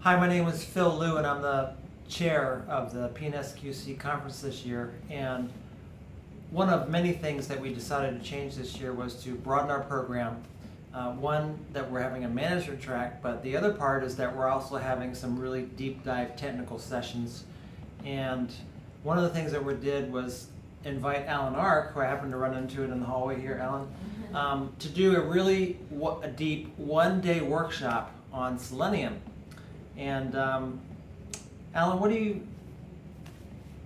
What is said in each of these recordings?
Hi, my name is Phil Lew, and I'm the chair of the PNSQC conference this year. And one of many things that we decided to change this year was to broaden our program. One, that we're having a manager track, but the other part is that we're also having some really deep dive technical sessions. And one of the things that we did was invite Alan Ark, who I happened to run into it in the hallway here, Alan, to do a really deep one-day workshop on Selenium. And Alan,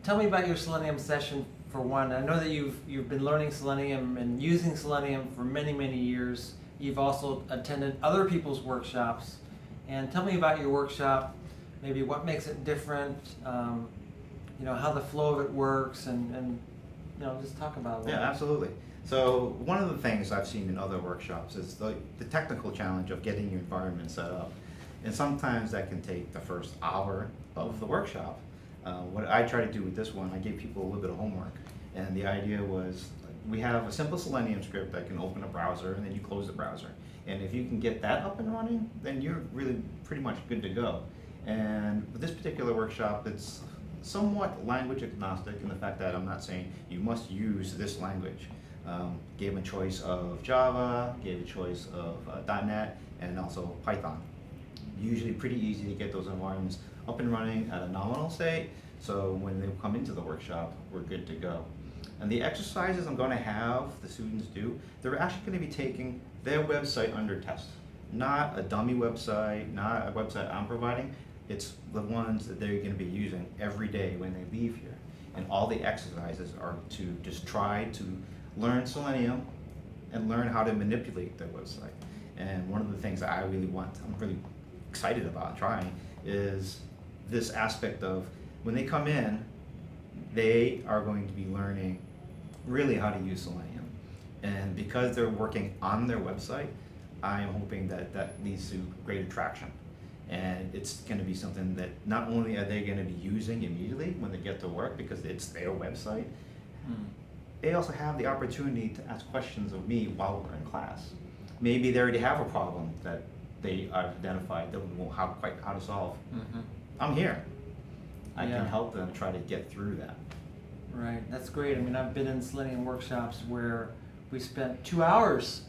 tell me about your Selenium session for one. I know that you've been learning Selenium and using Selenium for many, many years. You've also attended other people's workshops. And tell me about your workshop, maybe what makes it different, how the flow of it works, and just talk about it. Yeah, absolutely. So one of the things I've seen in other workshops is the technical challenge of getting your environment set up. And sometimes that can take the first hour of the workshop. What I try to do with this one, I gave people a little bit of homework. And the idea was, we have a simple Selenium script that can open a browser and then you close the browser. And if you can get that up and running, then you're really pretty much good to go. And with this particular workshop, it's somewhat language agnostic in the fact that I'm not saying you must use this language. Gave a choice of Java, gave a choice of .NET, and also Python. Usually pretty easy to get those environments up and running at a nominal state, so when they come into the workshop, we're good to go. And the exercises I'm going to have the students do, they're actually going to be taking their website under test. Not a dummy website, not a website I'm providing, it's the ones that they're going to be using every day when they leave here. And all the exercises are to just try to learn Selenium and learn how to manipulate their website. And one of the things that I'm really excited about trying is this aspect of when they come in, they are going to be learning really how to use Selenium. And because they're working on their website, I am hoping that that leads to great attraction. And it's going to be something that not only are they going to be using immediately when they get to work because it's their website, they also have the opportunity to ask questions of me while we're in class. Maybe they already have a problem that they have identified that we won't know quite how to solve. I'm here. I can help them try to get through that. Right, that's great. I mean, I've been in Selenium workshops where we spent 2 hours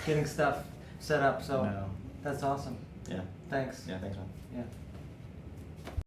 getting stuff set up, so that's awesome. Yeah. Thanks. Yeah, thanks, man. Yeah.